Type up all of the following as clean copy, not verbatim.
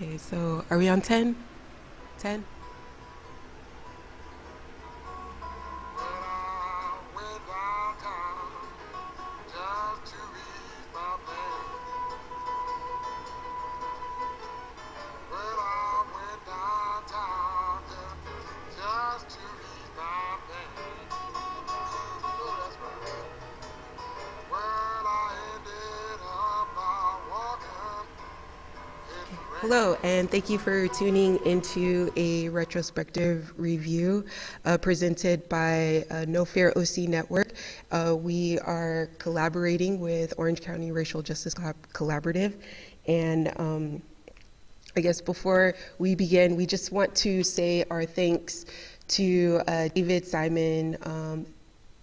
Okay, so are we on 10? 10? Hello, and thank you for tuning into a retrospective review presented by nofearOCnetwork. We are collaborating with Orange County Racial Justice Collaborative, and I guess before we begin, we just want to say our thanks to David Simon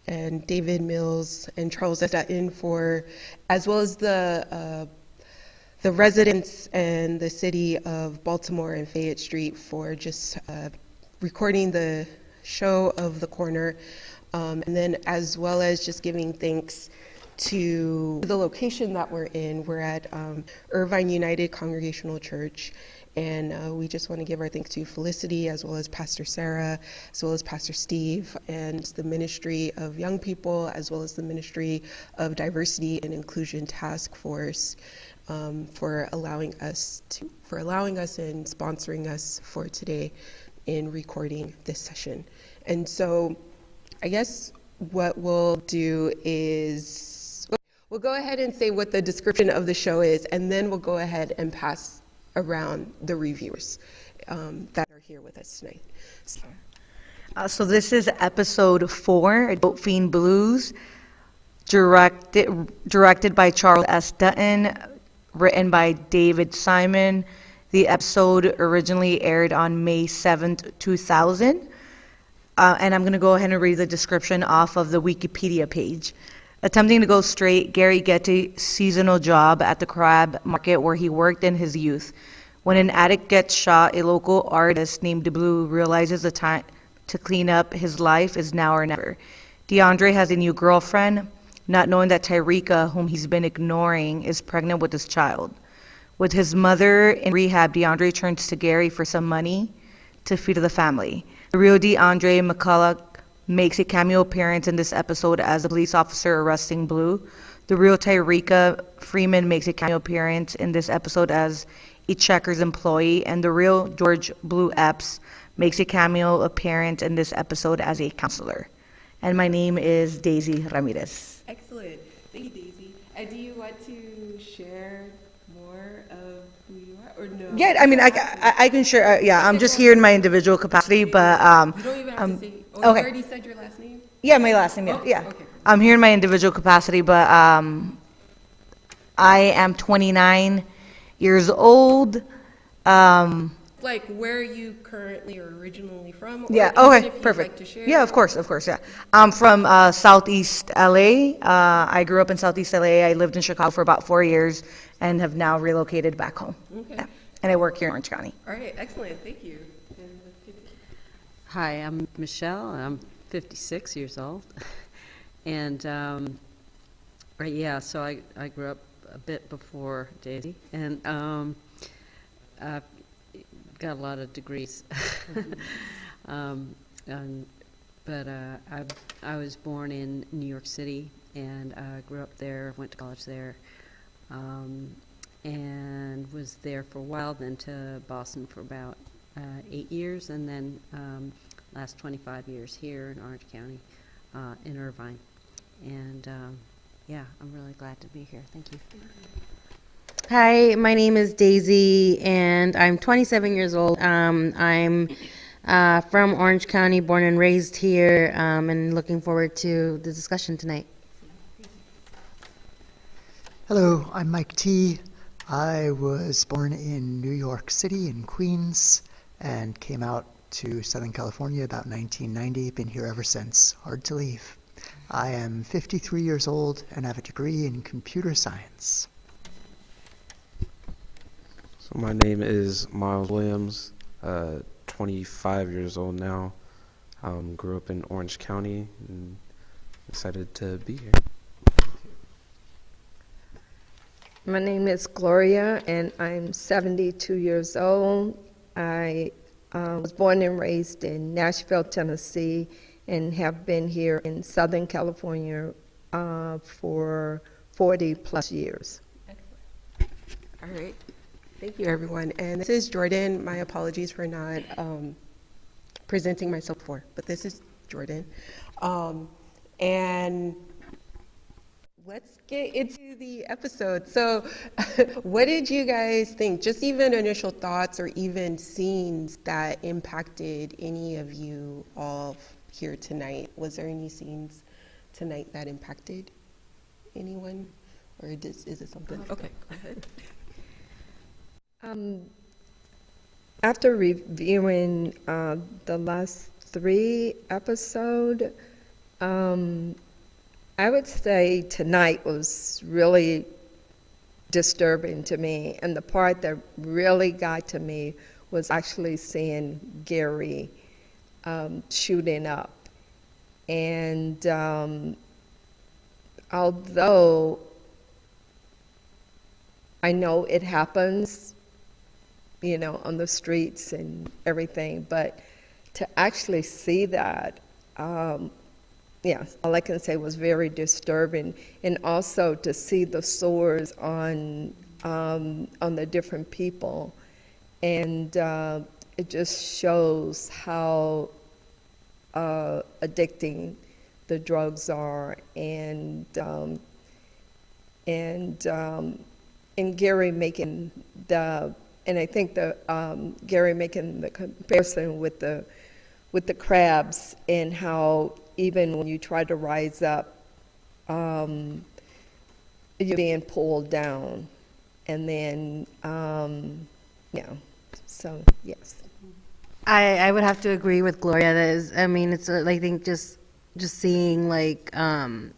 and David Mills and Charles Dutton for, as well as the residents and the city of Baltimore and Fayette Street for just recording the show of The Corner, and then as well as just giving thanks to the location that we're in. We're at Irvine United Congregational Church, and we just want to give our thanks to Felicity, as well as Pastor Sarah, as well as Pastor Steve, and the Ministry of Young People, as well as the Ministry of Diversity and Inclusion Task Force, for allowing us and sponsoring us for today in recording this session. And so I guess what we'll do is we'll go ahead and say what the description of the show is, and then we'll go ahead and pass around the reviewers that are here with us tonight. So this is episode 4, Dope Fiend Blues, directed by Charles S. Dutton, written by David Simon. The episode originally aired on May 7th, 2000. And I'm going to go ahead and read the description off of the Wikipedia page. Attempting to go straight, Gary gets a seasonal job at the crab market where he worked in his youth. When an addict gets shot, a local artist named Blue realizes the time to clean up his life is now or never. DeAndre has a new girlfriend, not knowing that Tyreka, whom he's been ignoring, is pregnant with his child. With his mother in rehab, DeAndre turns to Gary for some money to feed the family. The real DeAndre McCullough makes a cameo appearance in this episode as a police officer arresting Blue. The real Tyreka Freeman makes a cameo appearance in this episode as a Checkers employee, and the real George Blue Epps makes a cameo appearance in this episode as a counselor. And my name is Daisy Ramirez. Excellent. Thank you, Daisy. And do you want to share more of who you are, or no? Yeah, I mean, I can share. Yeah, I'm just here in my individual capacity, but you don't even have to say. Oh, okay. You already said your last name. Yeah, my last name. Yeah, Oh, yeah. okay. I'm here in my individual capacity, but I am 29 years old. Like, where are you currently or originally from? Or Yeah. even Okay. if you'd Perfect. like to share. Yeah. Of course. Yeah. I'm from Southeast LA. I grew up in Southeast LA. I lived in Chicago for about 4 years and have now relocated back home. Okay. Yeah. And I work here in Orange County. All right. Excellent. Thank you. And let's get to- Hi, I'm Michelle, and I'm 56 years old. And, right, yeah, so I grew up a bit before Daisy, and I've got a lot of degrees. But I was born in New York City, and grew up there, went to college there, and was there for a while, then to Boston for about 8 years, and then last 25 years here in Orange County, in Irvine. And yeah, I'm really glad to be here. Thank you. Hi, my name is Daisy, and I'm 27 years old. I'm from Orange County, born and raised here, and looking forward to the discussion tonight. Hello, I'm Mike T. I was born in New York City in Queens and came out to Southern California about 1990. Been here ever since. Hard to leave. I am 53 years old and have a degree in computer science. So my name is Miles Williams, 25 years old now. Grew up in Orange County and excited to be here. My name is Gloria, and I'm 72 years old. I was born and raised in Nashville, Tennessee, and have been here in Southern California for 40 plus years. All right. Thank you, everyone. And this is Jordan. My apologies for not presenting myself before, but this is Jordan. And let's get into the episode. So what did you guys think? Just even initial thoughts or even scenes that impacted any of you all here tonight. Was there any scenes tonight that impacted anyone? Or is it something? Okay, go ahead. After reviewing the last 3 episodes, I would say tonight was really disturbing to me, and the part that really got to me was actually seeing Gary shooting up. And although I know it happens, you know, on the streets and everything, but to actually see that, yeah, all I can say was very disturbing, and also to see the sores on the different people, and it just shows how addicting the drugs are, and Gary making and I think Gary making the comparison with the crabs, and how even when you try to rise up, you're being pulled down, and then yeah. So yes. I would have to agree with Gloria. That is, I mean, it's I think just seeing like the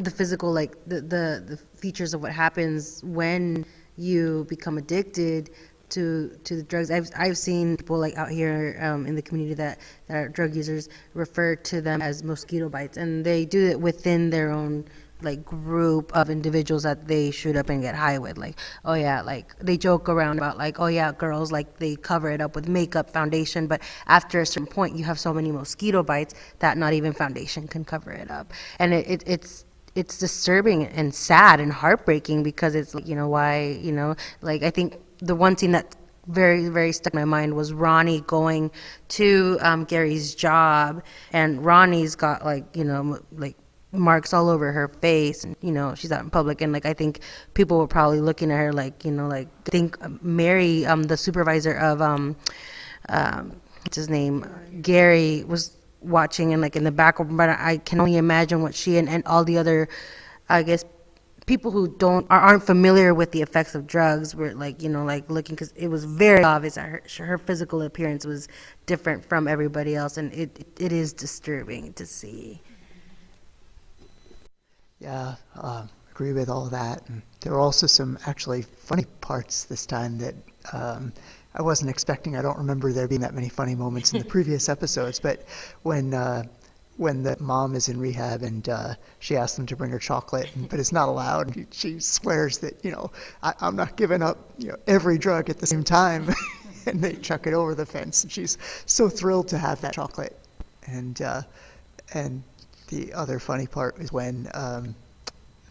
physical, like the features of what happens when you become addicted to the drugs. I've seen people like out here in the community that are drug users refer to them as mosquito bites, and they do it within their own like group of individuals that they shoot up and get high with. Like, oh yeah, like they joke around about like, oh yeah, girls, like they cover it up with makeup, foundation, but after a certain point you have so many mosquito bites that not even foundation can cover it up. And it's disturbing and sad and heartbreaking, because it's like, you know, why, you know, like I think the one scene that very, very stuck in my mind was Ronnie going to Gary's job, and Ronnie's got like, you know, like marks all over her face, and you know, she's out in public, and like I think people were probably looking at her like, you know, like I think Mary, the supervisor of what's his name, Gary, was watching, and like in the background, but I can only imagine what she and all the other, I guess, people who aren't familiar with the effects of drugs were like, you know, like looking, because it was very obvious that her physical appearance was different from everybody else, and it is disturbing to see. Yeah, agree with all that. And there were also some actually funny parts this time that I wasn't expecting. I don't remember there being that many funny moments in the previous episodes, but when the mom is in rehab and she asks them to bring her chocolate, but it's not allowed. She swears that, you know, I'm not giving up, you know, every drug at the same time, and they chuck it over the fence. And she's so thrilled to have that chocolate. And the other funny part is when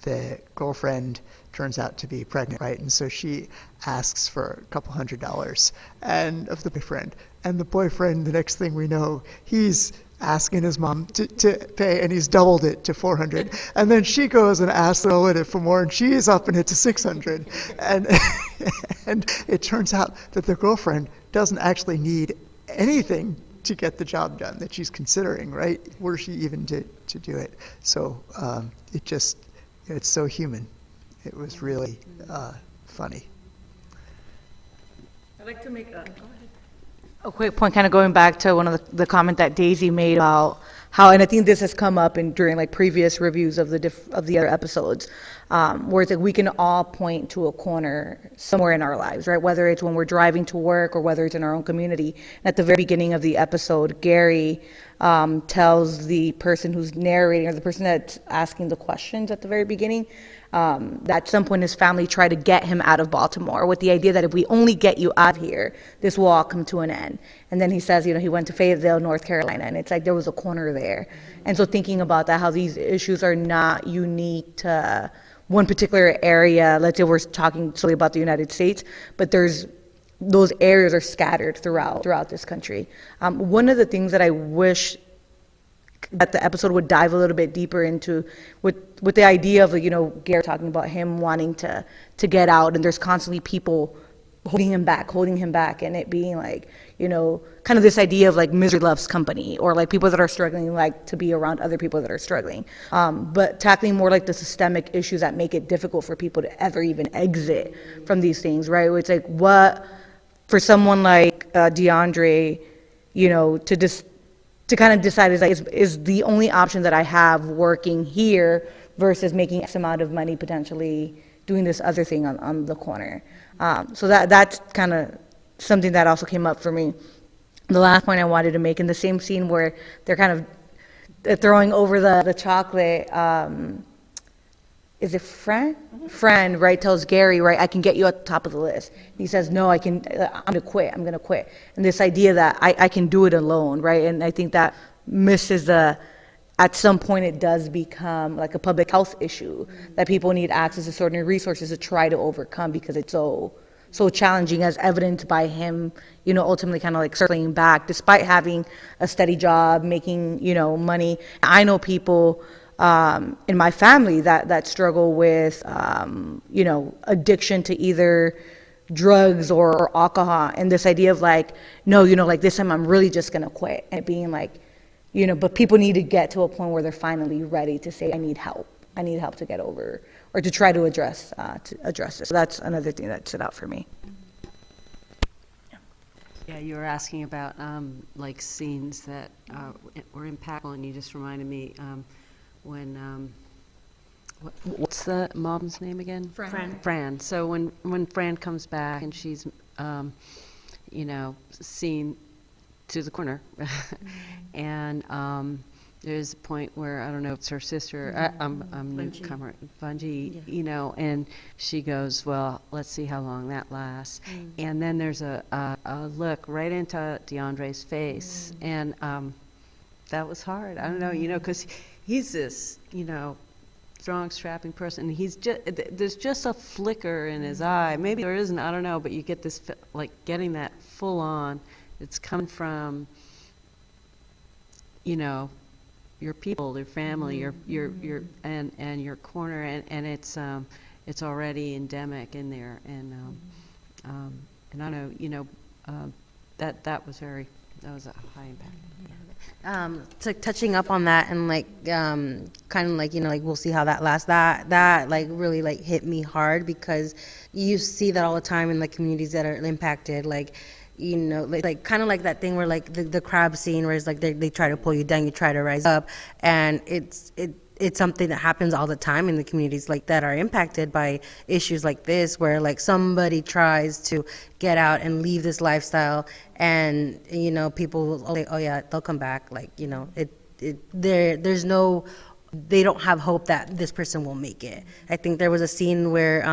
the girlfriend turns out to be pregnant, right? And so she asks for a couple $100 and of the boyfriend. And the boyfriend, the next thing we know, he's asking his mom to pay, and he's doubled it to $400. And then she goes and asks the relative for more, and she is upping it to $600. And and it turns out that the girlfriend doesn't actually need anything to get the job done that she's considering, right? Were she even to do it? So it's so human. It was really funny. I'd like to make a quick point, kind of going back to one of the comment that Daisy made about how, and I think this has come up during like previous reviews of the other episodes, where it's like we can all point to a corner somewhere in our lives, right? Whether it's when we're driving to work or whether it's in our own community. And at the very beginning of the episode, Gary tells the person who's narrating, or the person that's asking the questions at the very beginning, that at some point his family tried to get him out of Baltimore with the idea that if we only get you out of here, this will all come to an end. And then he says, he went to Fayetteville, North Carolina, and it's like there was a corner there. And so thinking about that, how these issues are not unique to one particular area, let's say we're talking solely about the United States, but those areas are scattered throughout this country. One of the things that I wish that the episode would dive a little bit deeper into with the idea of, Gary talking about him wanting to get out, and there's constantly people holding him back, and it being like, kind of this idea of like misery loves company, or like people that are struggling like to be around other people that are struggling. But tackling more like the systemic issues that make it difficult for people to ever even exit from these things, right? It's like what, for someone like DeAndre, to kind of decide is the only option that I have working here versus making X amount of money potentially doing this other thing on the corner. So that's kind of something that also came up for me. The last point I wanted to make, in the same scene where they're kind of throwing over the chocolate, is it Fran? Mm-hmm. Fran, right, tells Gary, right, I can get you at the top of the list. He says, no, I'm going to quit. And this idea that I can do it alone, right? And I think that misses at some point it does become like a public health issue, that people need access to certain resources to try to overcome because it's so challenging, as evidenced by him, ultimately kind of like circling back, despite having a steady job, making, money. I know people in my family that struggle with, addiction to either drugs or alcohol, and this idea of like, no, like this time I'm really just going to quit, and being like, but people need to get to a point where they're finally ready to say, I need help to get over, or to try to address this. So that's another thing that stood out for me. Yeah, you were asking about like scenes that were impactful, and you just reminded me when what's the mom's name again? Fran. So when Fran comes back and she's seen to the corner, and there's a point where I don't know if it's her sister. I'm newcomer, Bungie, and she goes, well, let's see how long that lasts. And then there's a look right into DeAndre's face, and that was hard. I don't know, because he's this, strong, strapping person. And there's just a flicker in his eye. Maybe there isn't. I don't know. But you get this like getting that full on. It's coming from, your people, your family, your and your corner, and it's already endemic in there, and I know, that was a high impact. So touching up on that, and like kind of like like we'll see how that lasts. That like really like hit me hard, because you see that all the time in the communities that are impacted, like like kind of like that thing where like the crab scene, where it's like they try to pull you down, you try to rise up, and it's something that happens all the time in the communities like that are impacted by issues like this, where like somebody tries to get out and leave this lifestyle, and people will say, oh yeah, they'll come back, like there's no, they don't have hope that this person will make it. I think there was a scene where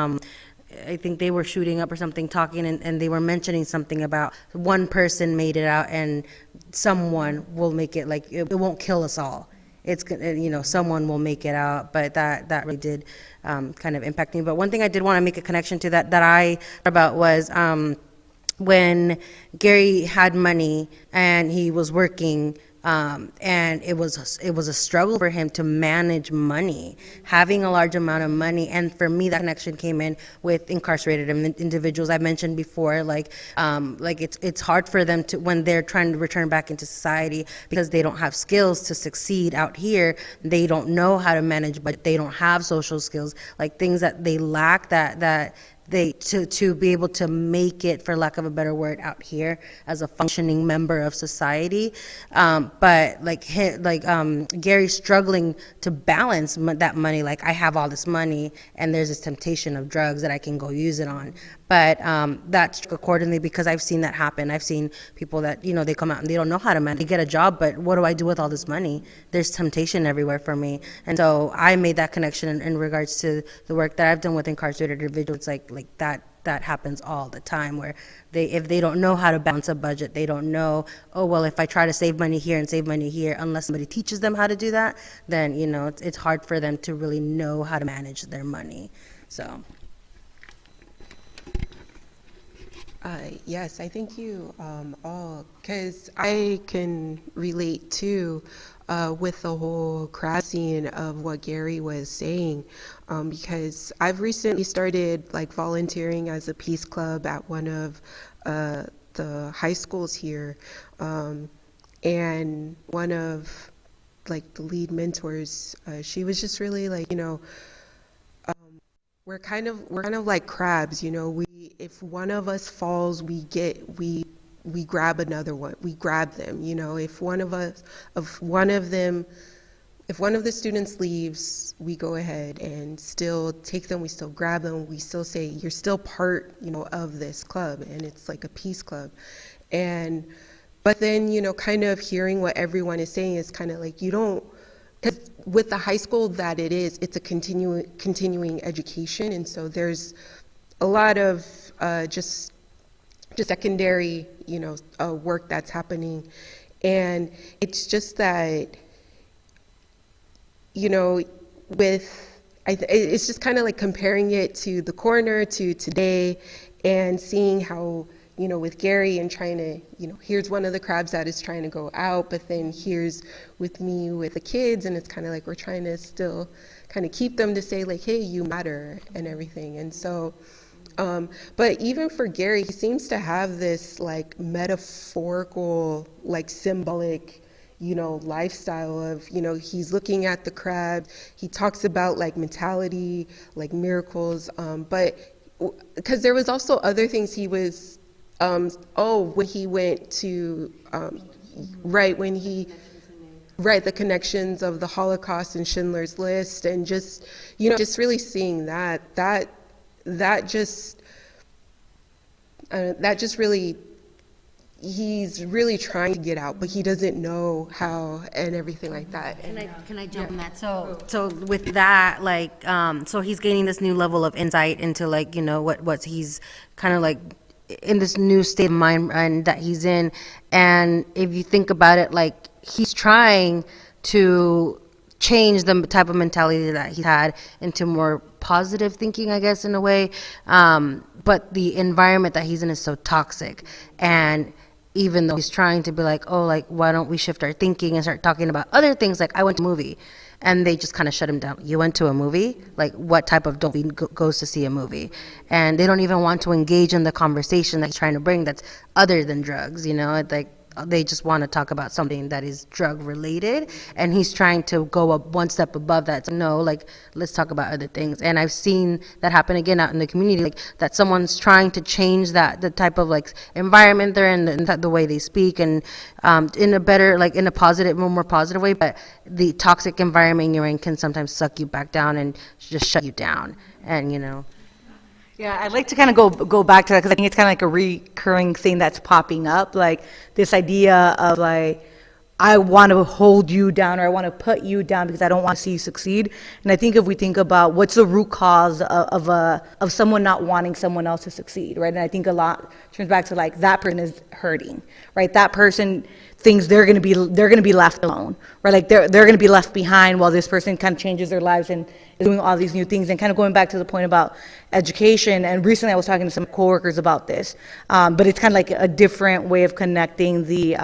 I think they were shooting up or something, talking, and they were mentioning something about one person made it out and someone will make it, like it won't kill us all. It's someone will make it out. But that really did kind of impact me. But one thing I did want to make a connection to that I about was when Gary had money and he was working. And it was a struggle for him to manage money, having a large amount of money. And for me, that connection came in with incarcerated individuals I mentioned before. Like it's hard for them to, when they're trying to return back into society, because they don't have skills to succeed out here. They don't know how to manage, but they don't have social skills, like things that they lack that they to be able to make it, for lack of a better word, out here as a functioning member of society. But Gary's struggling to balance that money. Like, I have all this money and there's this temptation of drugs that I can go use it on, But that's accordingly, because I've seen that happen. I've seen people that, they come out and they don't know how to manage. They get a job, but what do I do with all this money? There's temptation everywhere for me. And so I made that connection in regards to the work that I've done with incarcerated individuals. Like that happens all the time, where if they don't know how to balance a budget, they don't know, oh, well, if I try to save money here and save money here, unless somebody teaches them how to do that, then, it's hard for them to really know how to manage their money. So. Yes, I thank you all, because I can relate too with the whole crowd scene of what Gary was saying, because I've recently started like volunteering as a peace club at one of the high schools here, and one of like the lead mentors, she was just really like, we're kind of like crabs, if one of us falls, we grab another one, we grab them, if one of the students leaves, we go ahead and still take them, we still grab them, we still say, you're still part, of this club, and it's like a peace club. But then, kind of hearing what everyone is saying is kind of like, because with the high school that it's a continuing education, and so there's a lot of just secondary, work that's happening, and it's just that, it's just kind of like comparing it to the coroner to today, and seeing how, with Gary and trying to, here's one of the crabs that is trying to go out, but then here's with me with the kids, and it's kind of like we're trying to still kind of keep them to say like, hey, you matter and everything. And so, but even for Gary, he seems to have this like metaphorical, like symbolic, lifestyle of, he's looking at the crab, he talks about like mentality, like miracles, but because there was also other things he was, when he went to, the connections of the Holocaust and Schindler's List, and just, just really seeing that just really, he's really trying to get out, but he doesn't know how and everything like that. Can I jump on that? So with that, like, so he's gaining this new level of insight into like, what he's kind of like in this new state of mind and that he's in. And if you think about it, like, he's trying to change the type of mentality that he had into more positive thinking, I guess, in a way. But the environment that he's in is so toxic. And even though he's trying to be like, oh, like, why don't we shift our thinking and start talking about other things? Like, I went to a movie, and they just kind of shut him down. You went to a movie? Like, what type of adult goes to see a movie? And they don't even want to engage in the conversation that he's trying to bring that's other than drugs, like, they just want to talk about something that is drug related, and he's trying to go up one step above that. So no, like, let's talk about other things. And I've seen that happen again out in the community, like that someone's trying to change the type of like environment they're in, the way they speak, and in a better, like in a positive, more positive way. But the toxic environment you're in can sometimes suck you back down and just shut you down. And Yeah, I'd like to kind of go back to that, because I think it's kind of like a recurring thing that's popping up, like this idea of like, I want to hold you down, or I want to put you down because I don't want to see you succeed. And I think if we think about what's the root cause of someone not wanting someone else to succeed, right? And I think a lot turns back to like, that person is hurting, right? That person thinks they're going to be left alone, right? Like they're going to be left behind while this person kind of changes their lives and is doing all these new things. And kind of going back to the point about education, and recently I was talking to some coworkers about this, but it's kind of like a different way of connecting the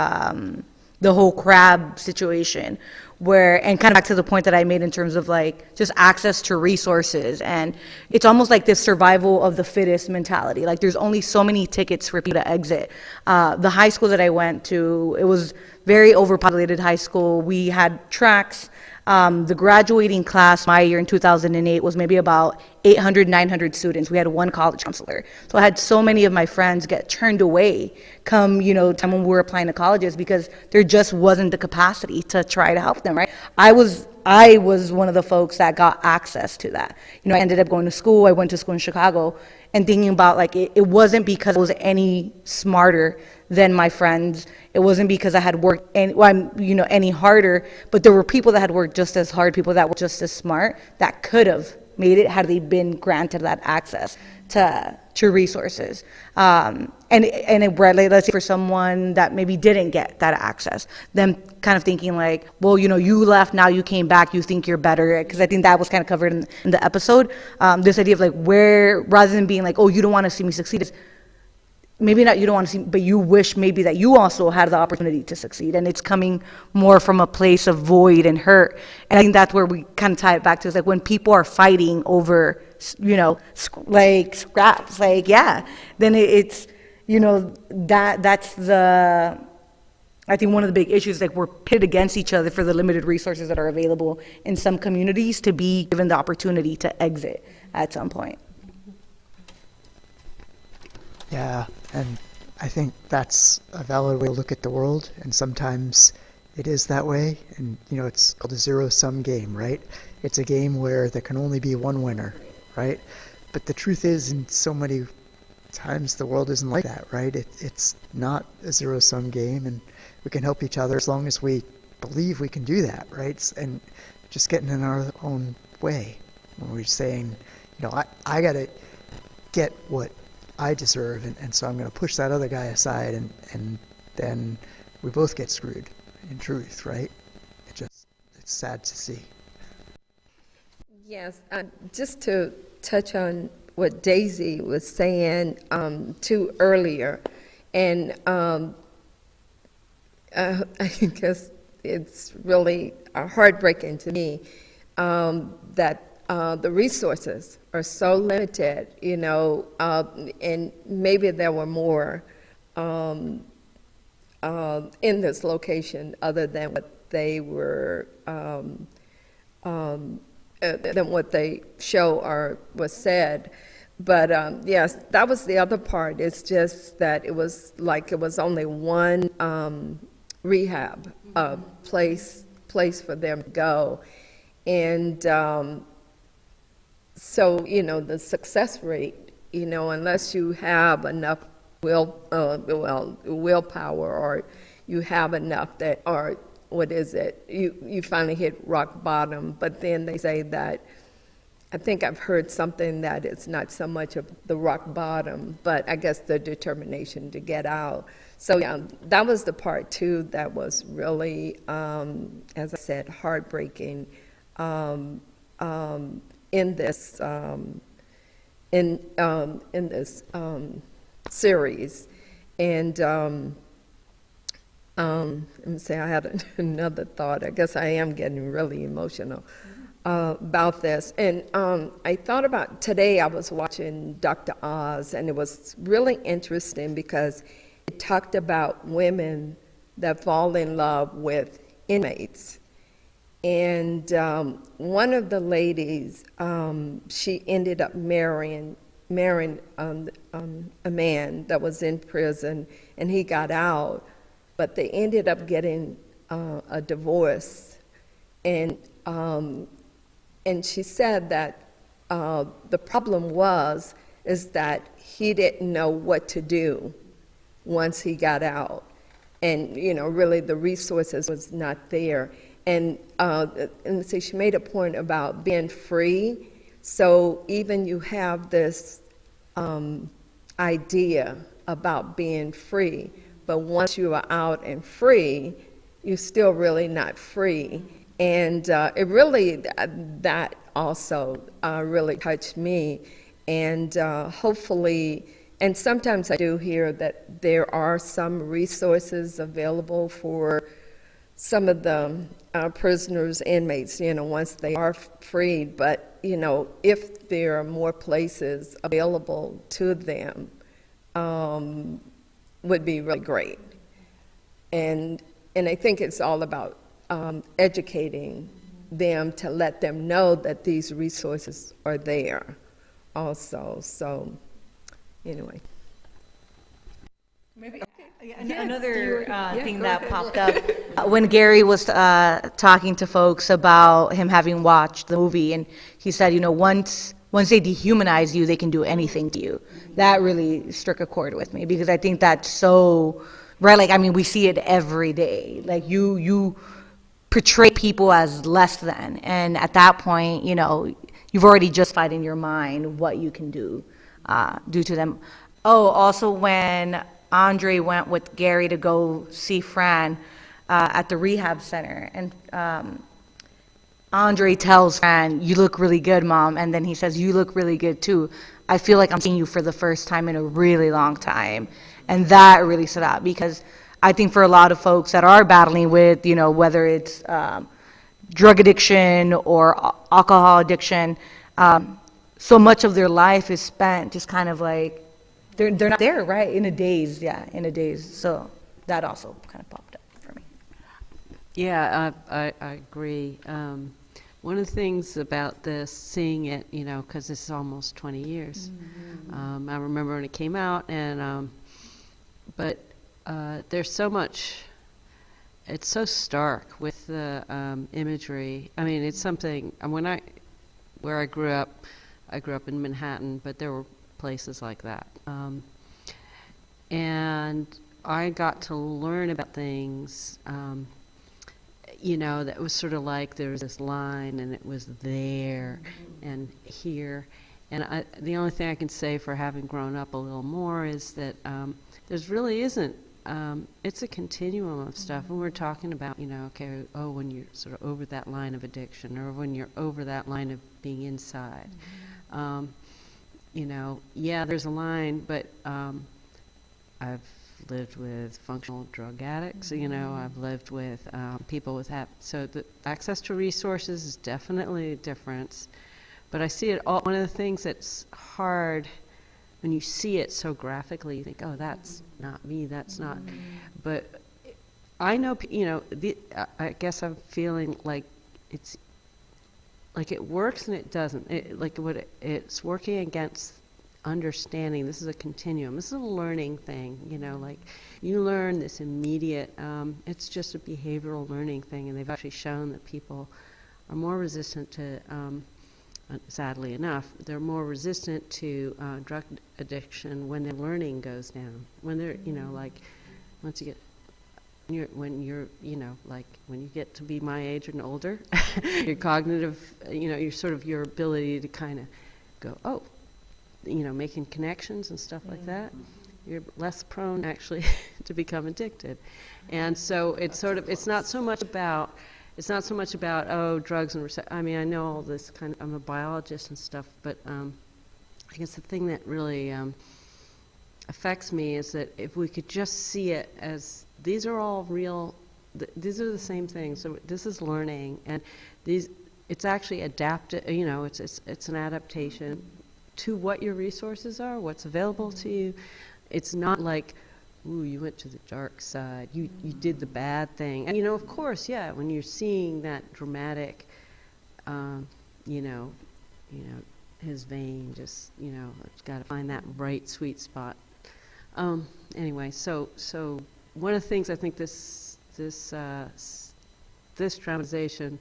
whole crab situation, and kind of back to the point that I made in terms of like just access to resources. And it's almost like this survival of the fittest mentality. Like, there's only so many tickets for people to exit. The high school that I went to, it was very overpopulated high school. We had tracks. The graduating class my year in 2008 was maybe about 800, 900 students. We had one college counselor. So I had so many of my friends get turned away come, time when we were applying to colleges, because there just wasn't the capacity to try to help them, right? I was I was one of the folks that got access to that. You know, I ended up going to school. I went to school in Chicago, and thinking about like it wasn't because I was any smarter than my friends. It wasn't because I had worked any harder, but there were people that had worked just as hard, people that were just as smart that could have made it had they been granted that access to resources. And let's say for someone that maybe didn't get that access, them kind of thinking like, well, you know, you left, now you came back, you think you're better, because I think that was kind of covered in the episode. This idea of like where, rather than being like, oh, you don't want to see me succeed, it's maybe not you don't want to see, but you wish maybe that you also had the opportunity to succeed. And it's coming more from a place of void and hurt. And I think that's where we kind of tie it back to, is like when people are fighting over, you know, like scraps, like, yeah, then it's, you know, that's the, I think one of the big issues, like we're pitted against each other for the limited resources that are available in some communities to be given the opportunity to exit at some point. Yeah, and I think that's a valid way to look at the world, and sometimes it is that way, and you know, it's called a zero-sum game, right? It's a game where there can only be one winner, right? But the truth is, in so many times, the world isn't like that, right? It's not a zero-sum game, and we can help each other as long as we believe we can do that, right? And just getting in our own way, when we're saying, you know, I gotta get what I deserve, and so I'm going to push that other guy aside, and then we both get screwed, in truth, right? It's sad to see. Yes, just to touch on what Daisy was saying too earlier, and I guess it's really heartbreaking to me that the resources are so limited, you know, and maybe there were more in this location other than what they were, than what they show or was said. But yes, that was the other part. It's just that it was like it was only one rehab place for them to go, and so, you know, the success rate, you know, unless you have enough willpower, or you have enough that, or what is it, you finally hit rock bottom. But then they say that, I think I've heard something that it's not so much of the rock bottom, but I guess the determination to get out. So yeah, that was the part too that was really, as I said, heartbreaking. In this series, and let me say, I had another thought. I guess I am getting really emotional about this, and I thought about today. I was watching Dr. Oz, and it was really interesting because it talked about women that fall in love with inmates. And one of the ladies, she ended up marrying a man that was in prison, and he got out, but they ended up getting a divorce. And she said that the problem is that he didn't know what to do once he got out, and you know, really the resources was not there. And so she made a point about being free. So even you have this idea about being free, but once you are out and free, you're still really not free. And it really, that also really touched me. And hopefully, and sometimes I do hear that there are some resources available for some of the prisoners, inmates, you know, once they are freed. But, you know, if there are more places available to them, would be really great. And I think it's all about educating them to let them know that these resources are there also. So, anyway. Maybe another thing that popped up When Gary was talking to folks about him having watched the movie, and he said, once they dehumanize you, they can do anything to you. That really struck a chord with me, because I think that's so, right, like, I mean, we see it every day. Like, you portray people as less than, and at that point, you've already justified in your mind what you can do to them. Oh, also when Andre went with Gary to go see Fran at the rehab center, and Andre tells Fran, "You look really good, Mom," and then he says, "You look really good too. I feel like I'm seeing you for the first time in a really long time." And that really stood out, because I think for a lot of folks that are battling with, whether it's drug addiction or alcohol addiction, so much of their life is spent just kind of like, they're not there, right? In a daze. So that also kind of popped up for me. Yeah, I agree. One of the things about this, seeing it, because this is almost 20 years. I remember when it came out, and but there's so much. It's so stark with the imagery. I mean, it's something. Where I grew up in Manhattan, but there were places like that. And I got to learn about things, that was sort of like there was this line and it was there and here. And the only thing I can say for having grown up a little more is that there's really isn't. It's a continuum of stuff. And we're talking about, when you're sort of over that line of addiction, or when you're over that line of being inside. There's a line, but I've lived with functional drug addicts, I've lived with people with so the access to resources is definitely a difference. But I see it all, one of the things that's hard when you see it so graphically, you think, oh, that's not me, that's not. But I know, I guess I'm feeling like it's, like it works and it doesn't. It's working against understanding. This is a continuum. This is a learning thing, like you learn this immediate, it's just a behavioral learning thing, and they've actually shown that people are more resistant to, sadly enough, they're more resistant to drug addiction when their learning goes down. When they're, like, once you get, when you get to be my age and older, your cognitive, your sort of your ability to kind of go, oh, making connections and stuff like that, you're less prone actually to become addicted. And so it's sort of, it's not so much about, drugs and I mean, I know all this kind of, I'm a biologist and stuff, but I guess the thing that really affects me is that if we could just see it as, these are all real, these are the same things. So this is learning, and it's actually adapted, it's an adaptation to what your resources are, what's available to you. It's not like, ooh, you went to the dark side, you did the bad thing. And of course, yeah, when you're seeing that dramatic, his vein just, it's got to find that right sweet spot. Anyway, so one of the things I think this dramatization,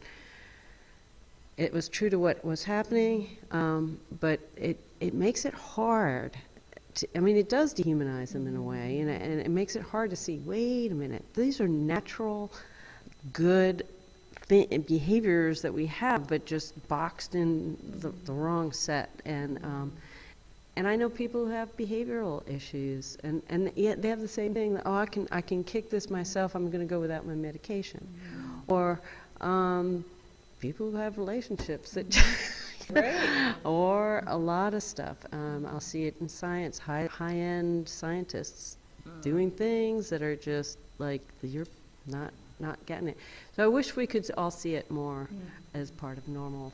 it was true to what was happening, but it makes it hard. It does dehumanize them in a way, and it makes it hard to see, wait a minute, these are natural, good behaviors that we have, but just boxed in the wrong set. And I know people who have behavioral issues, and yet they have the same thing, that, oh, I can kick this myself, I'm going to go without my medication. Or people who have relationships that right. Or a lot of stuff. I'll see it in science, high-end scientists doing things that are just like, you're not getting it. So I wish we could all see it more as part of normal.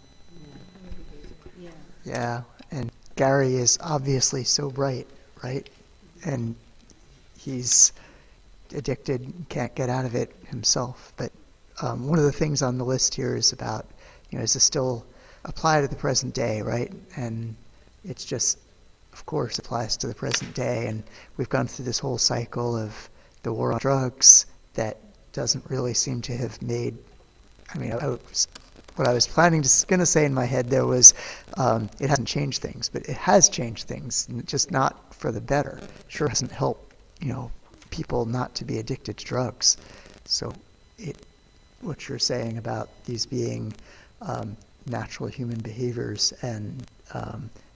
Yeah, and Gary is obviously so bright, right? And he's addicted, can't get out of it himself. But one of the things on the list here is about, does this still apply to the present day, right? And it's just, of course, applies to the present day. And we've gone through this whole cycle of the war on drugs that doesn't really seem to have made, I mean, what I was going to say in my head there was, it hasn't changed things, but it has changed things, just not for the better. Sure hasn't helped, people not to be addicted to drugs. So what you're saying about these being natural human behaviors and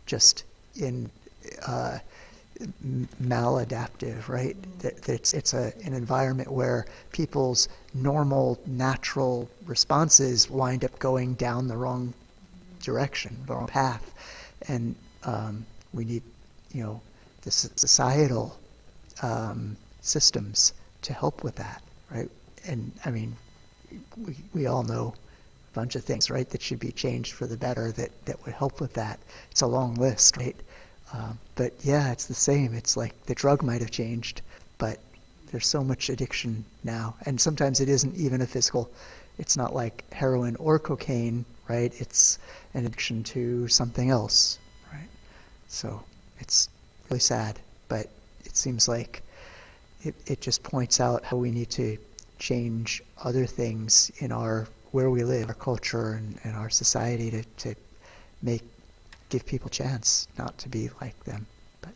just in maladaptive, right? It's an environment where people's normal, natural responses wind up going down the wrong direction, the wrong path, and we need, the societal systems to help with that, right? And I mean, we all know a bunch of things, right, that should be changed for the better that would help with that. It's a long list, right? But yeah, it's the same. It's like the drug might have changed, but there's so much addiction now. And sometimes it isn't even a physical, it's not like heroin or cocaine, right? It's an addiction to something else, right? So it's really sad, but it seems like it just points out how we need to change other things in where we live, our culture and our society to give people a chance not to be like them. But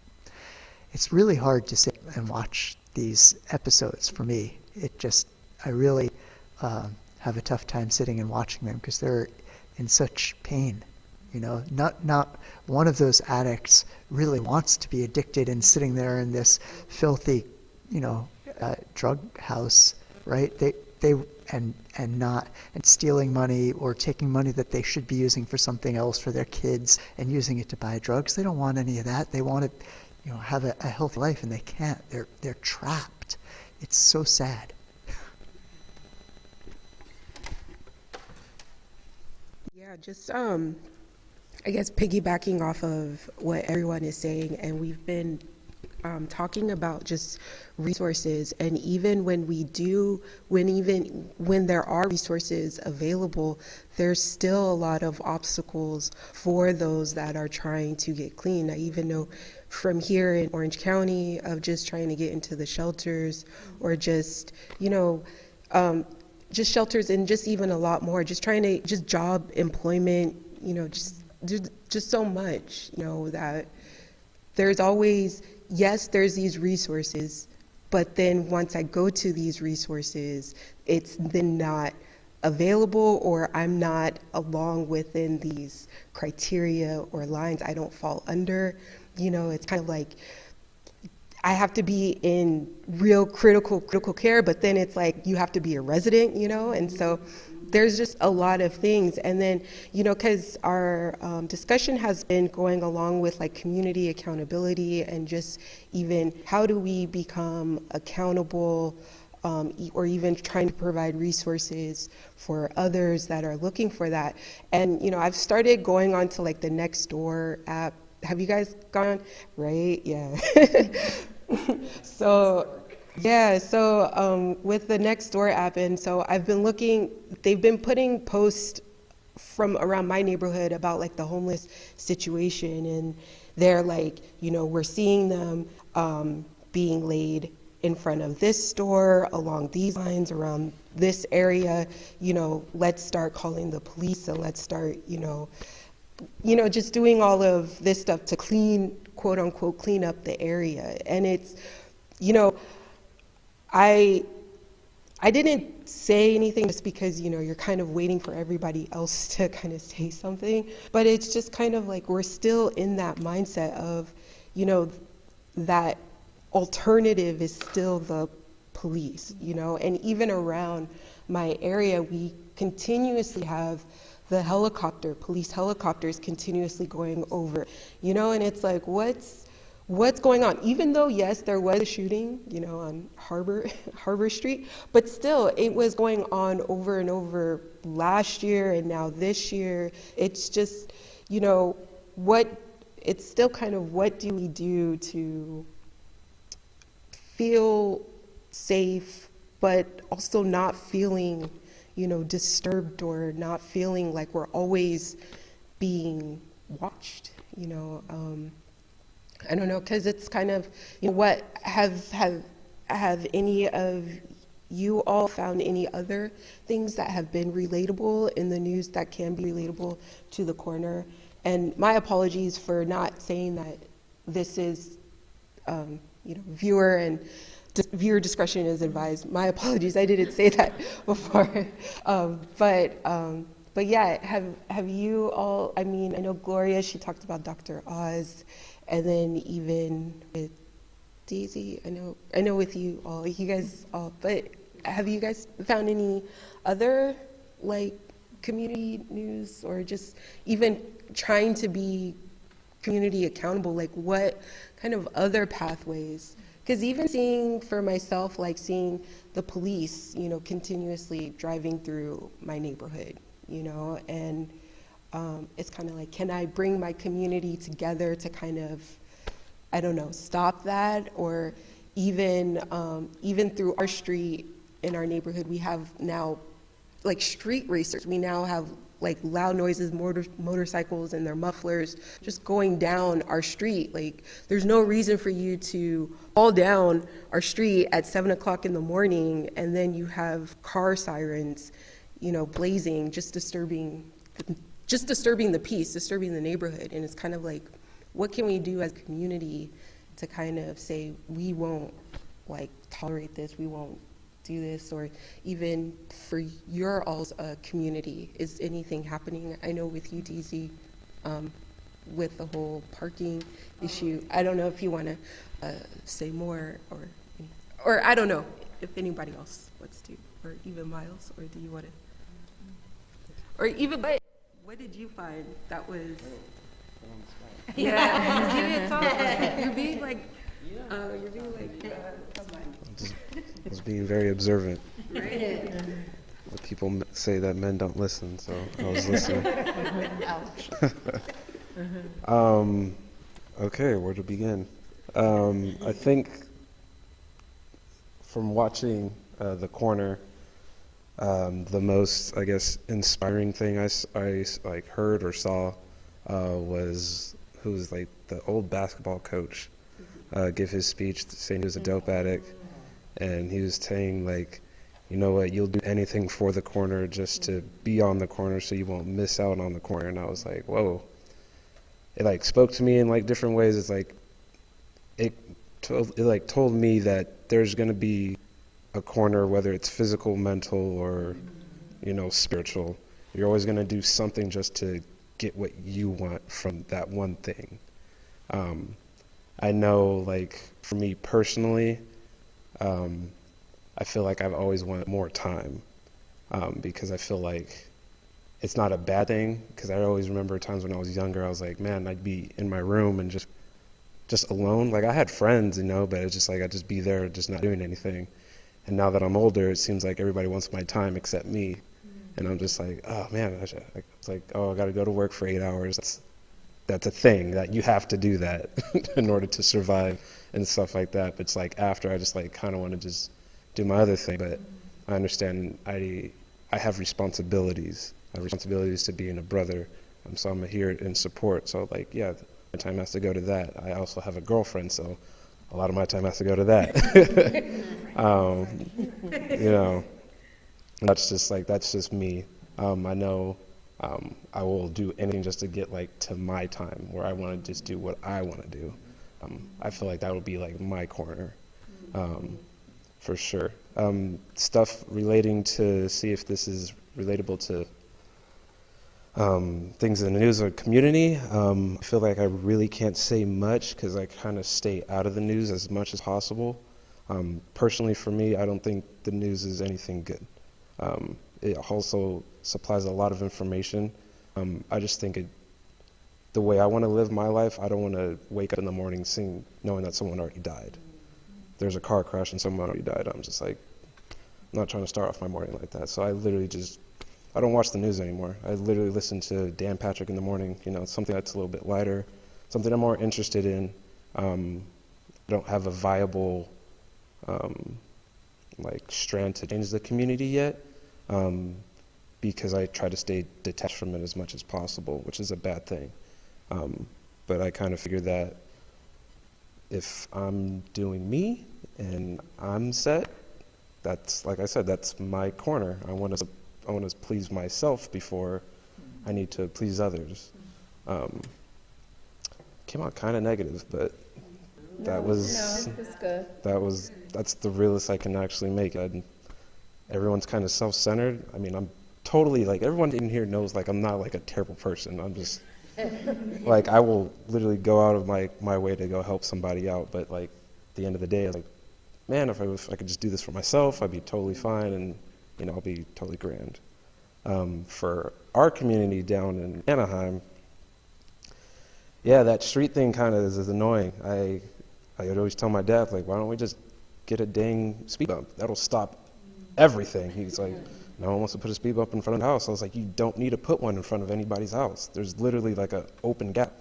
it's really hard to sit and watch these episodes for me. I really have a tough time sitting and watching them because they're in such pain. Not one of those addicts really wants to be addicted and sitting there in this filthy, drug house, right? And stealing money or taking money that they should be using for something else for their kids and using it to buy drugs. They don't want any of that. They want to, have a healthy life, and they can't. They're trapped. It's so sad. Yeah, just I guess piggybacking off of what everyone is saying, and we've been talking about just resources, and even when there are resources available, there's still a lot of obstacles for those that are trying to get clean. I even know from here in Orange County of just trying to get into the shelters, or just just shelters, and just even a lot more, just trying to just job employment, just so much, that there's always, yes, there's these resources, but then once I go to these resources, it's then not available, or I'm not along within these criteria or lines. I don't fall under, it's kind of like I have to be in real critical care, but then it's like you have to be a resident, and so there's just a lot of things. And then, because our discussion has been going along with like community accountability, and just even how do we become accountable, or even trying to provide resources for others that are looking for that. And, I've started going on to like the Nextdoor app. Have you guys gone? Right? Yeah. So with the Nextdoor app, and so I've been looking, they've been putting posts from around my neighborhood about like the homeless situation, and they're like, we're seeing them being laid in front of this store, along these lines, around this area, let's start calling the police, and let's start, just doing all of this stuff to clean, quote unquote, clean up the area. And it's, I didn't say anything just because, you're kind of waiting for everybody else to kind of say something, but it's just kind of like we're still in that mindset of, that alternative is still the police, and even around my area, we continuously have the police helicopters continuously going over, and it's like, what's going on? Even though, yes, there was a shooting, on Harbor Street, but still, it was going on over and over last year and now this year. It's just, it's still kind of, what do we do to feel safe, but also not feeling, disturbed, or not feeling like we're always being watched, I don't know, because it's kind of, what have any of you all found any other things that have been relatable in the news that can be relatable to the corner. And my apologies for not saying that this is, viewer discretion is advised. My apologies, I didn't say that before. But yeah, have you all, I mean, I know Gloria, she talked about Dr. Oz, and then even with Daisy, I know with you all, you guys all, but have you guys found any other like community news or just even trying to be community accountable? Like what kind of other pathways? Because even seeing for myself, like seeing the police, continuously driving through my neighborhood, and it's kind of like, can I bring my community together to kind of, I don't know, stop that? Or even through our street in our neighborhood, we have now like street racers. We now have like loud noises, motorcycles and their mufflers just going down our street. Like there's no reason for you to fall down our street at 7 o'clock in the morning, and then you have car sirens, blazing, just disturbing the peace, disturbing the neighborhood. And it's kind of like, what can we do as a community to kind of say, we won't like tolerate this, we won't do this? Or even for your all's community, is anything happening? I know with you, DZ, with the whole parking issue, I don't know if you want to say more, or I don't know if anybody else wants to, or even Miles, or do you want to, or even, what did you find that was, yeah, you didn't talk, you're being like, come on. I was being very observant. Right. The people say that men don't listen, so I was listening. Okay, where to begin? I think from watching The Corner, the most, I guess, inspiring thing I like heard or saw was who was like the old basketball coach give his speech saying he was a dope addict, and he was saying like, you know what, you'll do anything for the corner just to be on the corner so you won't miss out on the corner. And I was like, whoa. It like spoke to me in like different ways. It's like it told me that there's going to be a corner, whether it's physical, mental, or spiritual. You're always going to do something just to get what you want from that one thing. I know, like, for me personally, I feel like I've always wanted more time, because I feel like it's not a bad thing, because I always remember times when I was younger, I was like, man, I'd be in my room and just alone. Like, I had friends, but it's just like I'd just be there just not doing anything. And now that I'm older, it seems like everybody wants my time except me. And I'm just like, oh man, it's like, oh, I got to go to work for 8 hours. That's a thing that you have to do that in order to survive and stuff like that. But it's like after I just like kind of want to just do my other thing. But I understand I have responsibilities. I have responsibilities to being a brother. So I'm here in support. So like, yeah, my time has to go to that. I also have a girlfriend, so a lot of my time has to go to that. That's just me. I know I will do anything just to get like to my time where I want to just do what I want to do. I feel like that would be like my corner, for sure. Stuff relating to, see if this is relatable to things in the news or community. I feel like I really can't say much because I kind of stay out of the news as much as possible. Personally, for me, I don't think the news is anything good. It also supplies a lot of information. I just think the way I want to live my life, I don't want to wake up in the morning knowing that someone already died. There's a car crash and someone already died. I'm just like, I'm not trying to start off my morning like that. So I literally I don't watch the news anymore. I literally listen to Dan Patrick in the morning, something that's a little bit lighter, something I'm more interested in. I don't have a viable strand to change the community yet, because I try to stay detached from it as much as possible, which is a bad thing. But I kind of figure that if I'm doing me and I'm set, that's, like I said, that's my corner. I want to please myself before I need to please others. Came out kind of negative, but that's the realest I can actually make. Everyone's kind of self-centered. I mean, I'm totally, like, everyone in here knows, like, I'm not, like, a terrible person. I'm just, like, I will literally go out of my way to go help somebody out, but, like, at the end of the day, like, man, if I could just do this for myself, I'd be totally fine, and, you know, I'll be totally grand. For our community down in Anaheim, yeah, that street thing kind of is annoying. I would always tell my dad, like, why don't we just get a dang speed bump? That'll stop everything. He's like, no one wants to put a speed bump in front of the house. I was like, you don't need to put one in front of anybody's house. There's literally like an open gap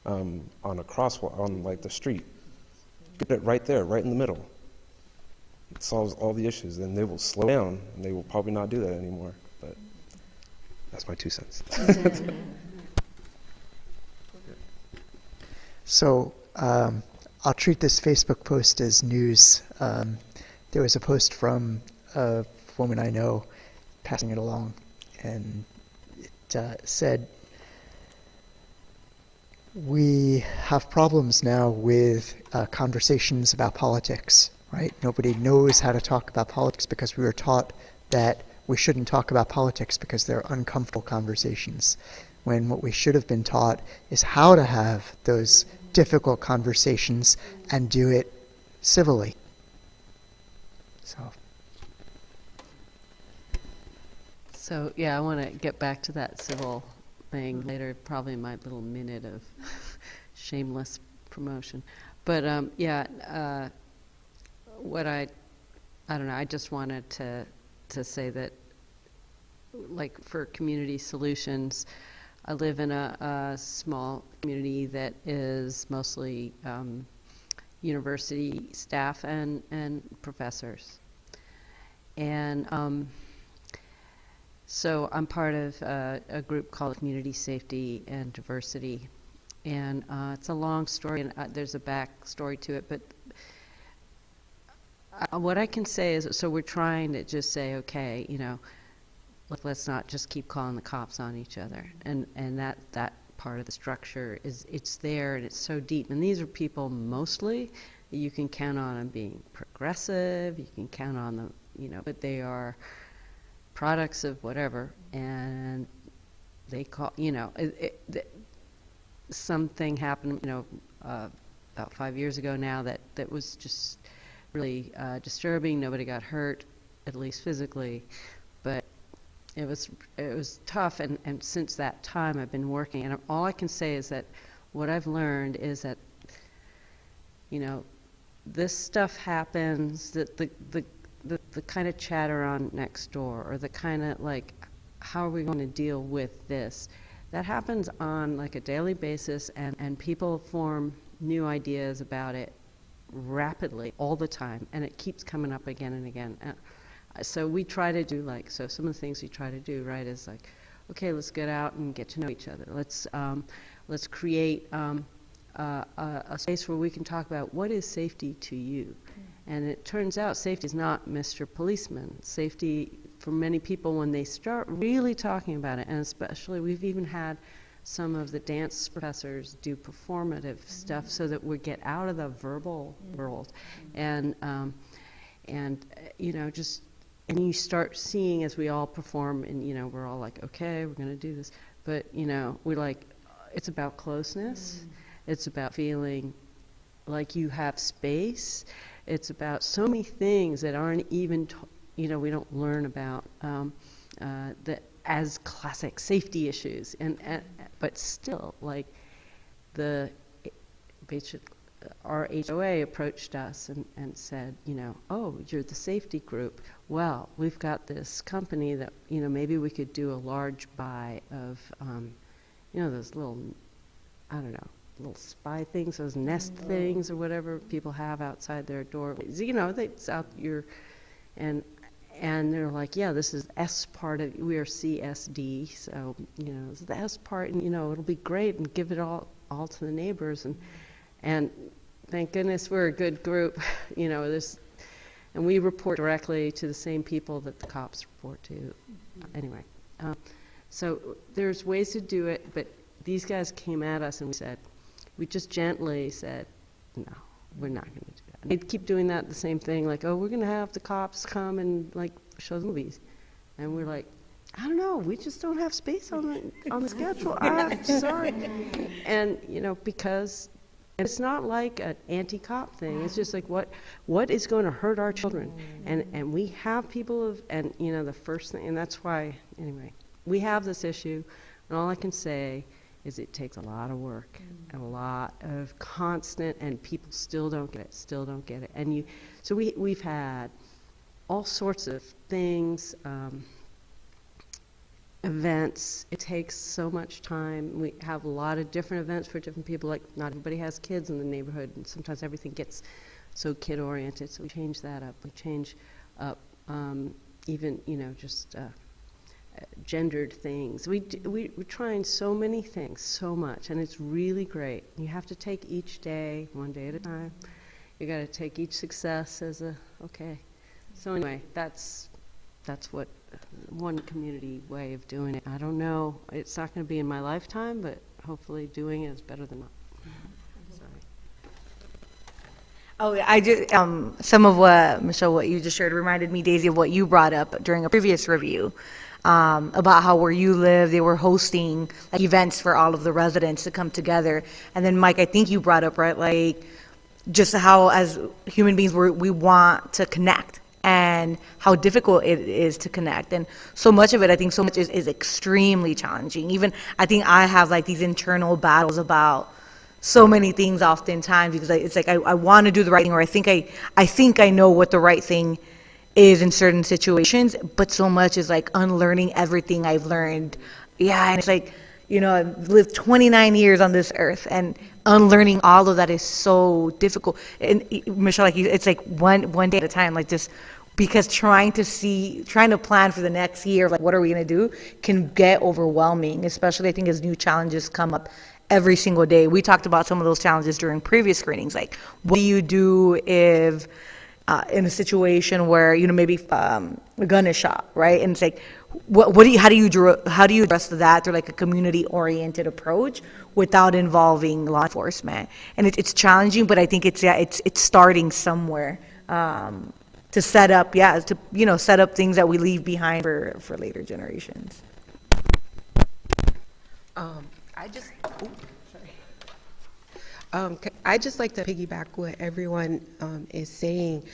on a crosswalk, on like the street. Get it right there, right in the middle. It solves all the issues. Then they will slow down, and they will probably not do that anymore. But that's my 2 cents. So I'll treat this Facebook post as news. There was a post from a woman I know passing it along, and it said, we have problems now with conversations about politics, right? Nobody knows how to talk about politics because we were taught that we shouldn't talk about politics because they're uncomfortable conversations, when what we should have been taught is how to have those difficult conversations and do it civilly. So, yeah, I want to get back to that civil thing later, probably my little minute of shameless promotion. But, what I don't know, I just wanted to say that, like, for community solutions, I live in a small community that is mostly university staff and professors. And so I'm part of a group called Community Safety and Diversity. And it's a long story, and there's a back story to it. But what I can say is, so we're trying to just say, okay, you know, let's not just keep calling the cops on each other. And that part of the structure it's there, and it's so deep. And these are people mostly that you can count on being progressive, you can count on them, you know, but they are products of whatever, and they call, you know, something happened, you know, about 5 years ago now that was just really disturbing. Nobody got hurt, at least physically, but it was tough, and since that time I've been working, and all I can say is that what I've learned is that, you know, this stuff happens, that the kind of chatter on next door, or the kind of, like, how are we going to deal with this, that happens on like a daily basis, and people form new ideas about it rapidly all the time, and it keeps coming up again and again. So we try to do, like, so some of the things we try to do, right, is like, okay, let's get out and get to know each other. Let's create a space where we can talk about what is safety to you. And it turns out safety is not Mr. Policeman. Safety, for many people, when they start really talking about it, and especially we've even had some of the dance professors do performative stuff so that we get out of the verbal world. And you know, just, and you start seeing as we all perform, and, you know, we're all like, okay, we're going to do this. But, you know, we're like, it's about closeness. It's about feeling like you have space. It's about so many things that aren't even, you know, we don't learn about that as classic safety issues. But still, like, our HOA approached us and said, you know, oh, you're the safety group. Well, we've got this company that, you know, maybe we could do a large buy of, you know, those little, I don't know, little spy things, those nest things or whatever people have outside their door. You know, it's out your, and they're like, yeah, this is S part of, we are CSD, so, you know, it's the S part, and, you know, it'll be great, and give it all to the neighbors, and thank goodness we're a good group, you know, and we report directly to the same people that the cops report to. Anyway, so there's ways to do it, but these guys came at us and we just gently said, no, we're not going to do that. They'd keep doing that, the same thing, like, oh, we're going to have the cops come and like show the movies. And we're like, I don't know, we just don't have space on the schedule. I'm sorry. And, because it's not like an anti-cop thing. It's just like, what is going to hurt our children? And we have people the first thing, and that's why, anyway, we have this issue, and all I can say is it takes a lot of work and a lot of constant, and people still don't get it. And so we've had all sorts of things, events. It takes so much time. We have a lot of different events for different people. Like, not everybody has kids in the neighborhood, and sometimes everything gets so kid-oriented. So we change that up. We change up even, just gendered things. We're trying so many things, so much, and it's really great. You have to take each day, one day at a time. You got to take each success as okay. So anyway, that's what one community way of doing it. I don't know. It's not going to be in my lifetime, but hopefully doing it is better than not. Sorry. Oh, yeah, I just some of what Michelle, what you just shared, reminded me, Daisy, of what you brought up during a previous review about how where you live, they were hosting like events for all of the residents to come together. And then, Mike, I think you brought up, right, like just how as human beings we want to connect, and how difficult it is to connect. And so much of it, I think so much is extremely challenging. Even I think I have like these internal battles about so many things oftentimes, because it's like I want to do the right thing, or I think I know what the right thing is in certain situations, but so much is like unlearning everything I've learned. Yeah, and it's like, I've lived 29 years on this earth, and unlearning all of that is so difficult. And Michelle, like it's like one day at a time, like just because trying to plan for the next year, like what are we going to do, can get overwhelming, especially I think as new challenges come up every single day. We talked about some of those challenges during previous screenings, like what do you do if in a situation where maybe a gun is shot, right? And it's like, how do you address that through like a community-oriented approach without involving law enforcement? And it's challenging, but I think it's starting somewhere to set up set up things that we leave behind for later generations. I just like to piggyback what everyone is saying,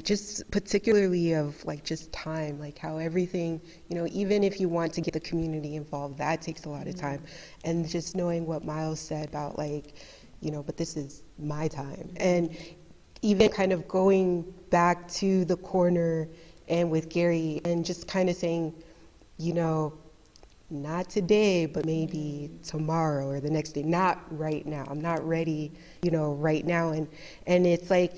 just particularly of like just time, like how everything, even if you want to get the community involved, that takes a lot of time. And just knowing what Miles said about like, but this is my time. And even kind of going back to the corner and with Gary and just kind of saying, not today, but maybe tomorrow or the next day, not right now. I'm not ready, right now. And it's like,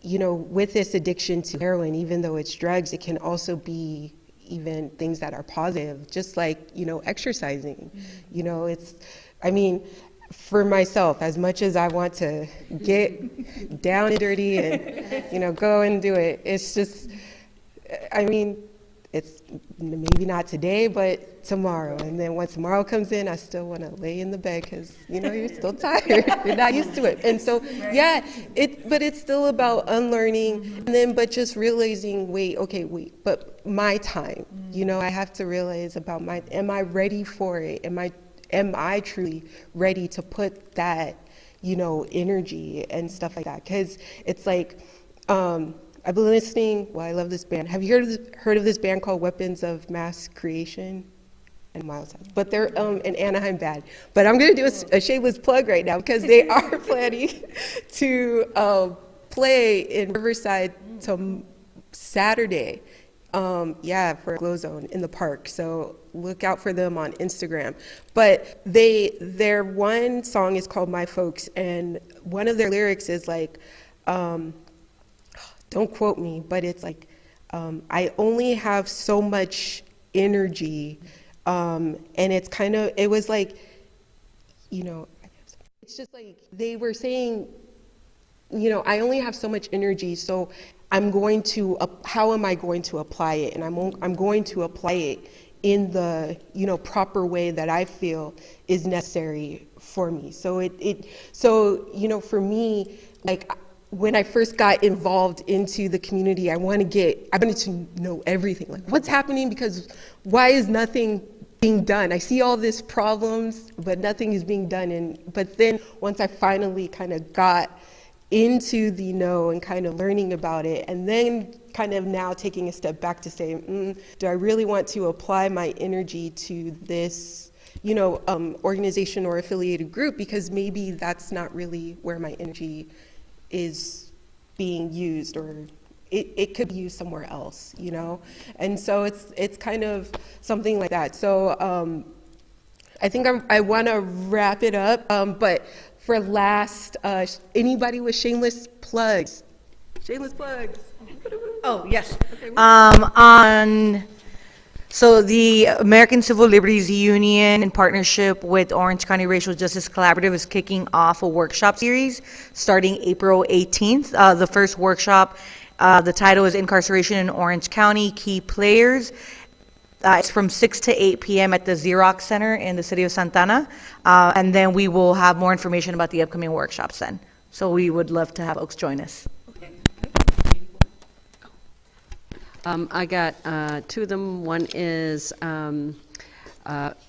with this addiction to heroin, even though it's drugs, it can also be even things that are positive, just like, exercising. For myself, as much as I want to get down and dirty and, go and do it, it's just, it's maybe not today, but tomorrow. And then once tomorrow comes in, I still want to lay in the bed because, you're still tired. You're not used to it. And so, but it's still about unlearning. And but just realizing, but my time, I have to realize about am I ready for it? Am I truly ready to put that, energy and stuff like that? Because it's like, I've been listening. Well, I love this band. Have you heard of this band called Weapons of Mass Creation? And Miles has. But they're an Anaheim band. But I'm going to do a shameless plug right now because they are planning to play in Riverside Saturday. For Glow Zone in the park. So look out for them on Instagram. But their one song is called My Folks, and one of their lyrics is like, don't quote me, but it's like, I only have so much energy. And it was like, it's just like they were saying, I only have so much energy, so how am I going to apply it? And I'm going to apply it in the, proper way that I feel is necessary for me. So for me, like, when I first got involved into the community, I wanted to know everything, like what's happening, because why is nothing being done? I see all these problems, but nothing is being done. But then once I finally kind of got into the know and kind of learning about it, and then kind of now taking a step back to say, do I really want to apply my energy to this, organization or affiliated group, because maybe that's not really where my energy is being used, or it could be used somewhere else, And so it's kind of something like that. So I think I want to wrap it up, but for last, anybody with shameless plugs? Shameless plugs. Oh, yes. So the American Civil Liberties Union, in partnership with Orange County Racial Justice Collaborative, is kicking off a workshop series starting April 18th. The first workshop, the title is Incarceration in Orange County, Key Players. It's from 6 to 8 p.m. at the Xerox Center in the city of Santana. And then we will have more information about the upcoming workshops then. So we would love to have folks join us. I got two of them. One is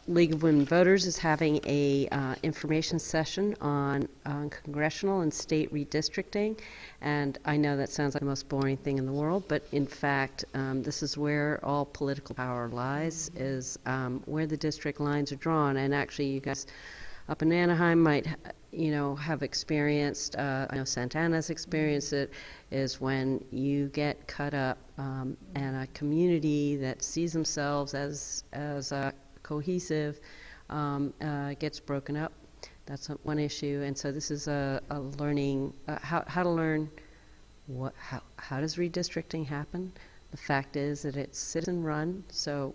League of Women Voters is having a information session on congressional and state redistricting. And I know that sounds like the most boring thing in the world, but in fact, this is where all political power lies, is where the district lines are drawn. And actually, you guys up in Anaheim might, have experienced, I know Santana's experienced it, is when you get cut up and a community that sees themselves as cohesive gets broken up. That's one issue. And so this is a learning, how to learn how does redistricting happen. The fact is that it's citizen run, so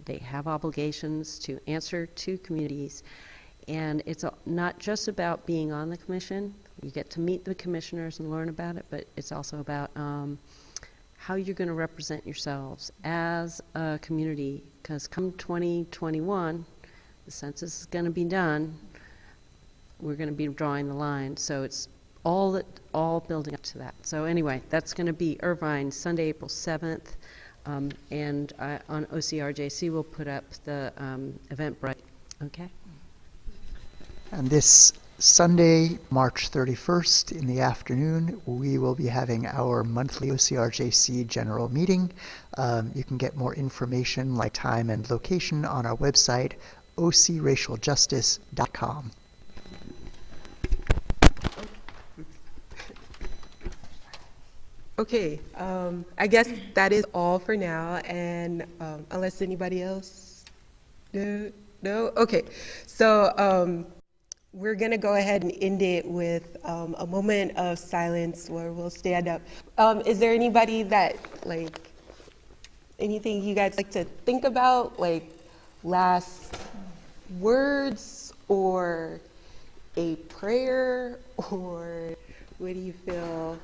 they have obligations to answer to communities. And it's not just about being on the commission. You get to meet the commissioners and learn about it, but it's also about how you're going to represent yourselves as a community, because come 2021, the census is going to be done. We're going to be drawing the line, so it's all building up to that. So anyway, that's going to be Irvine, Sunday, April 7th, and on OCRJC we'll put up the Eventbrite. Okay. And this Sunday, March 31st in the afternoon, we will be having our monthly OCRJC general meeting. You can get more information like time and location on our website, ocracialjustice.com. Okay, I guess that is all for now, and unless anybody else, no? Okay, so we're gonna go ahead and end it with a moment of silence where we'll stand up. Is there anybody that, anything you guys like to think about, last words or a prayer, or what do you feel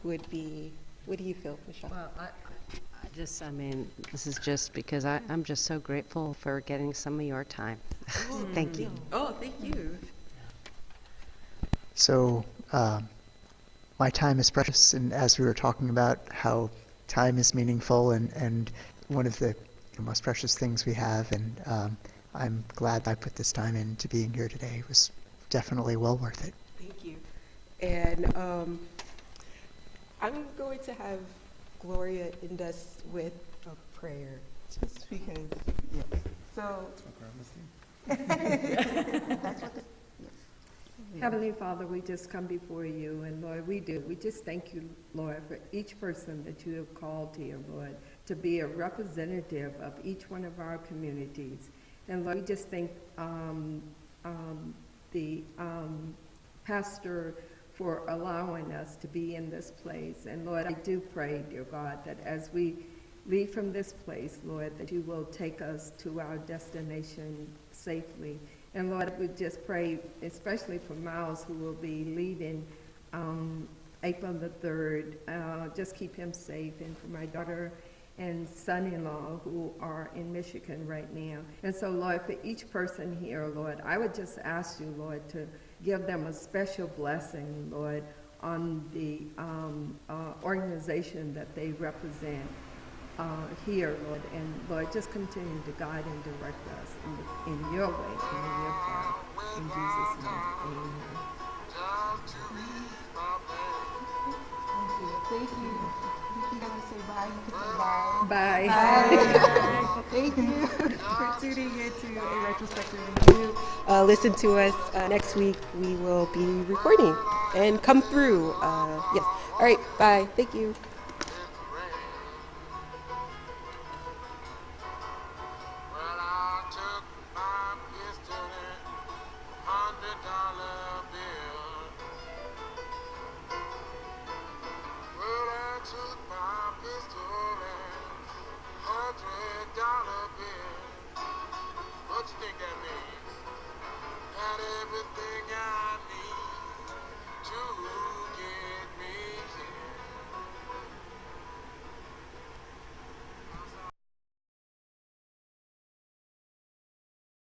Michelle? Well, this is just because I'm just so grateful for getting some of your time. Thank you. Oh, thank you. So my time is precious, and as we were talking about how time is meaningful and one of the most precious things we have, and I'm glad I put this time into being here today. It was definitely well worth it. Thank you. And I'm going to have Gloria end us with a prayer, just because, yes. So, that's what Heavenly Father, we just come before you, and Lord, we just thank you, Lord, for each person that you have called here, Lord, to be a representative of each one of our communities. And Lord, we just thank the pastor for allowing us to be in this place. And Lord, I do pray, dear God, that as we leave from this place, Lord, that you will take us to our destination safely. And Lord, we just pray, especially for Miles, who will be leaving April the 3rd. Just keep him safe, and for my daughter and son-in-law who are in Michigan right now. And so, Lord, for each person here, Lord, I would just ask you, Lord, to give them a special blessing, Lord, on the organization that they represent here, Lord. And Lord, just continue to guide and direct us in your way, in your path. In Jesus' name, amen. Thank you. You gotta say bye. You can say bye. Bye. Bye. Thank you for tuning into a retrospective review. Listen to us next week. We will be recording and come through. Yes. All right. Bye. Thank you. What you think that means? Had everything.